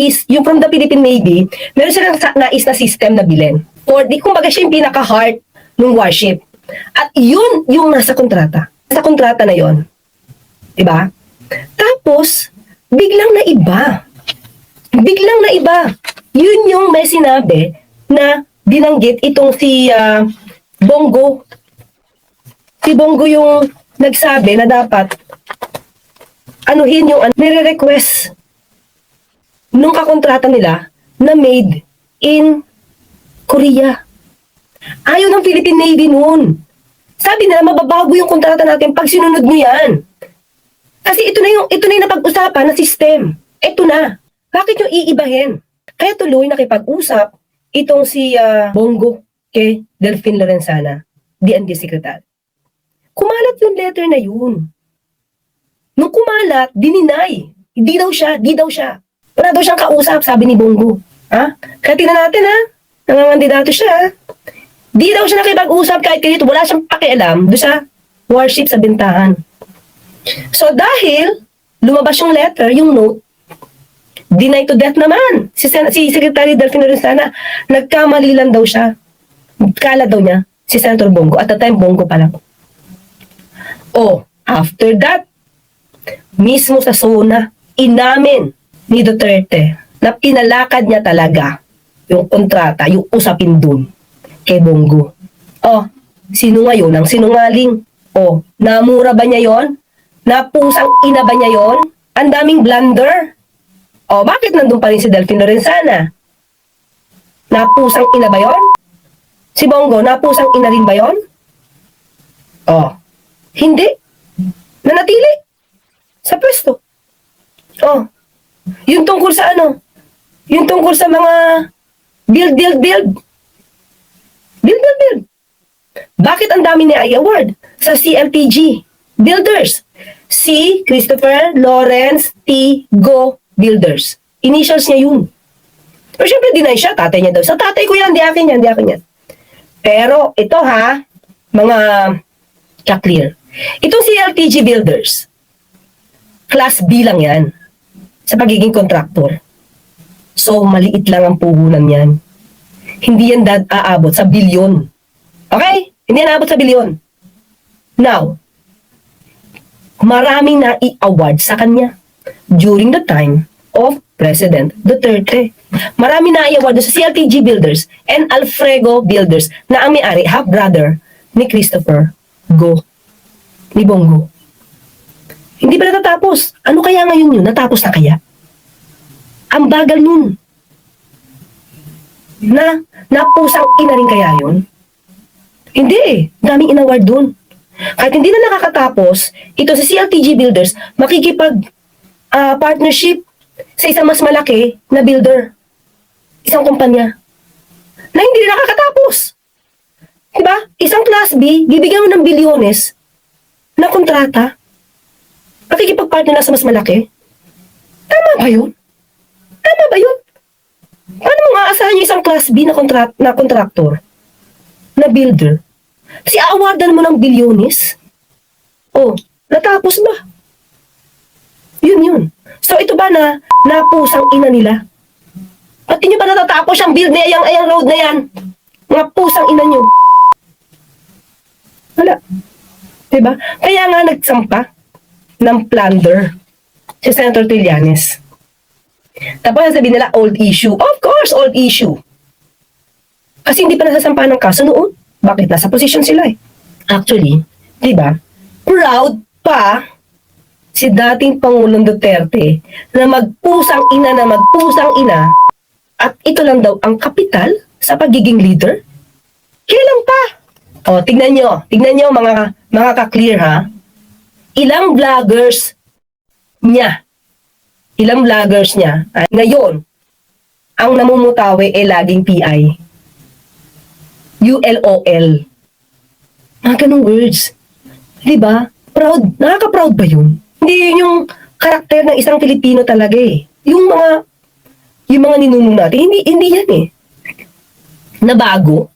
is, yung from the Philippine Navy, meron silang nais na system na bilhin. Or, kumbaga siya yung pinaka-heart ng warship. At yun yung nasa kontrata. Sa kontrata na yon, diba? Tapos, biglang naiba. Biglang naiba. Yun yung may sinabi na binanggit itong si Bongo. Si Bongo yung nagsabi na dapat anuhin yung nire-request nung kakontrata nila na made in Korea. Ayaw ng Philippine Navy noon. Sabi nila mababago yung kontrata natin pag sinunod nyo yan. Kasi ito na yung napag-usapan na system. Ito na. Bakit yung iibahin? Kaya tuloy nakipag-usap itong si Bongo kay Delphine Lorenzana, DND Secretary. Kumalat yung letter na yun. Nung kumalat, dininay. Di daw siya. Wala daw siyang kausap, sabi ni Bongo. Ha? Kaya tingnan natin ha. Nangangandidato siya ha. Di daw siya nakipag-usap kahit ganito. Wala siyang pakialam doon sa warship sa bintahan. So dahil lumabas yung letter, yung note, deny to death naman. Si Secretary Delphine Lorenzana, nagkamali lang daw siya. Kala daw niya si Senator Bongo. At the time, Bongo pa lang. Oh, after that, mismo sa SONA, inamin ni Duterte na pinalakad niya talaga yung kontrata, yung usapin dun kay Bongo. Oh, sino ngayon ang sinungaling? Oh, namura ba niya yon? Napusang ina ba niya yon? Ang daming blunder. Oh, bakit nandun pa rin si Delphine Lorenzana? Napusang ina ba yon? Si Bongo, napusang ina rin ba yon? Oh, hindi. Nanatili sa pwesto. Oh, yung tungkol sa ano? Yung tungkol sa mga build. Bakit ang dami niya i-award sa CLTG Builders? Si Christopher Lawrence T. Go Builders. Initials niya yun. Pero syempre deny siya, tatay niya daw. Sa tatay ko yan, di akin yan. Pero ito ha, mga ka-clear. Itong CLTG Builders, class B lang yan sa pagiging kontraktor. So, maliit lang ang puhunan yan. Hindi yan aabot sa bilyon. Okay? Hindi yan aabot sa bilyon. Now, maraming na i-award sa kanya during the time of President Duterte. Maraming na i-award sa CLTG Builders and Alfredo Builders na ang may-ari, half-brother ni Christopher Go, ni Bongo. Hindi pa natatapos. Ano kaya ngayon yun? Natapos na kaya? Ang bagal nun. Napusang ina rin kaya yun? Hindi eh. Daming inaward dun. Kahit hindi na nakakatapos, ito sa CLTG Builders, makikipag partnership sa isang mas malaki na builder. Isang kumpanya. Na hindi na nakakatapos. Diba? Isang class B, bibigyan mo ng bilyones na kontrata. Makikipag-partner na sa mas malaki. Tama ba yun? Paano mo aasahan yung isang class B na kontraktor? Na builder? Kasi aawardan mo ng bilyones? Oh, natapos ba? Yun. So ito ba na napusang ina nila? Pati nyo ba natatapos ang build na yan, ayang road na yan? Mga pusang ina nyo. Wala. Diba? Kaya nga nagsampa ng plunder si Senator Trillanes. Tapos sabihin nila, old issue. Of course, old issue. Kasi hindi pa nasasampa ng kaso noon. Bakit? Nasa posisyon sila eh. Actually, diba? Proud pa si dating Pangulong Duterte na magpusang ina at ito lang daw ang kapital sa pagiging leader. Kailan pa? O, tignan nyo mga ka-clear ha. Ilang vloggers niya ay ngayon ang namumutawi ay laging PI. ULOL. Mga ganong words. Diba? Proud. Nakaka-proud ba yun? Hindi yun yung karakter ng isang Pilipino talaga eh. Yung mga ninuno natin, hindi yan eh. Nabago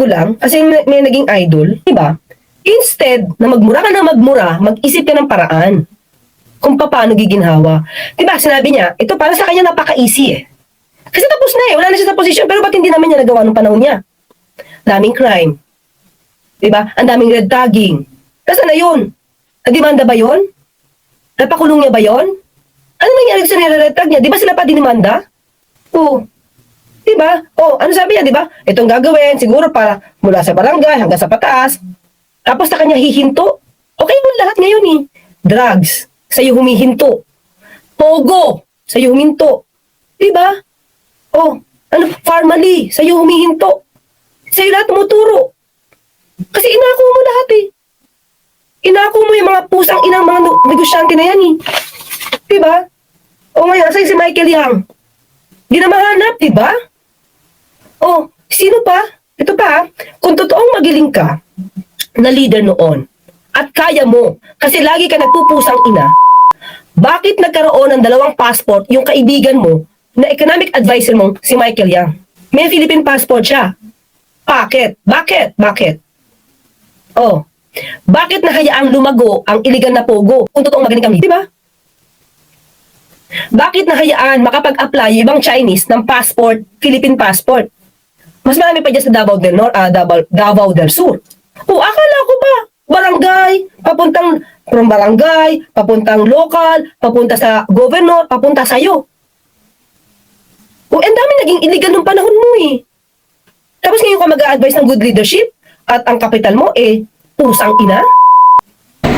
lang, kasi may naging idol, diba? Instead na magmura ka na magmura, mag-isip ka ng paraan kung paano giginhawa. Diba, sinabi niya, ito para sa kanya napaka-easy eh. Kasi tapos na eh, wala na siya sa posisyon, pero ba't hindi naman niya nagawa nung panahon niya? Daming crime. Diba? Ang daming red tagging. Kasi na yun? Nagdemanda ba yun? Napakulong niya ba yun? Ano nangyari sa nire-red tag niya? Di ba sila pa dinimanda? Oo. Di ba? Oh, ano sabi niya, di ba? Itong gagawin, siguro para mula sa barangay hanggang sa pataas. Tapos sa kanya hihinto. Okay mo lahat ngayon eh. Drugs, sa'yo humihinto. Pogo, sa'yo huminto. Di ba? Oh, ano, formally, sa'yo humihinto. Sa'yo lahat tumuturo. Kasi inako mo lahat eh. Inako mo yung mga pusang inang mga negosyante na yan eh. Diba? O ngayon, sa'yo si Michael Yang. Di na mahanap, diba? O, sino pa? Ito pa, kung totoong magiling ka na leader noon, at kaya mo, kasi lagi ka nagpupusang ina, bakit nagkaroon ng 2 passport yung kaibigan mo na economic advisor mo si Michael Yang? May Philippine passport siya. Bakit? Bakit? Oh, bakit nahayaang lumago ang iligal na pogo kung totoong magaling kang leader? Diba? Bakit nahayaan makapag-apply yung ibang Chinese ng passport, Philippine passport? Mas marami pa dyan sa Davao del Sur. O, akala ko ba, from barangay, papuntang local, papunta sa governor, papunta sa'yo. O, ang dami naging illegal nung panahon mo eh. Tapos ngayon ka mag-a-advise ng good leadership at ang kapital mo pusang ina?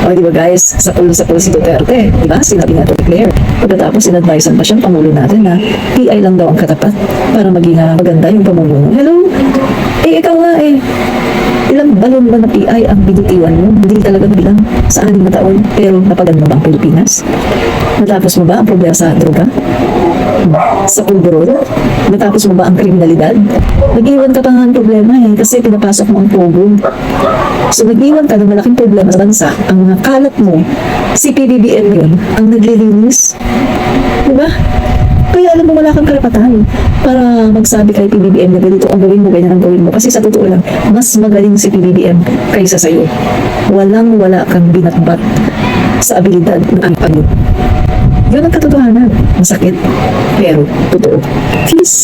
O, di ba guys, sa pulo si Duterte, di ba? Sinabi nga ito ni Claire. Pagkatapos sinadvisean pa siyang Pangulo natin na PI lang daw ang katapat para maging maganda yung pamumuno. Hello? Ikaw nga ilang balon ba na PI ang binitiwan mo? Hindi talaga bilang sa 6 na taon. Pero napagan mo ba ang Pilipinas? Natapos mo ba ang problema sa droga? Sa pulburon? Natapos mo ba ang kriminalidad? Nag-iwan ka pa nga ang problema kasi pinapasok mo ang pogo. So nag-iwan ka ng malaking problema sa bansa. Ang kalat mo, si PBBM yun, ang naglilinis. Diba? Kaya alam mo wala kang karapatan para magsabi kay PBBM na ganito ang gawin mo, ganyan ang gawin mo. Kasi sa totoo lang, mas magaling si PBBM kaysa sa'yo. Wala kang binatbat sa abilidad ng anak mo. Yun ang katotohanan. Masakit, pero totoo. Peace.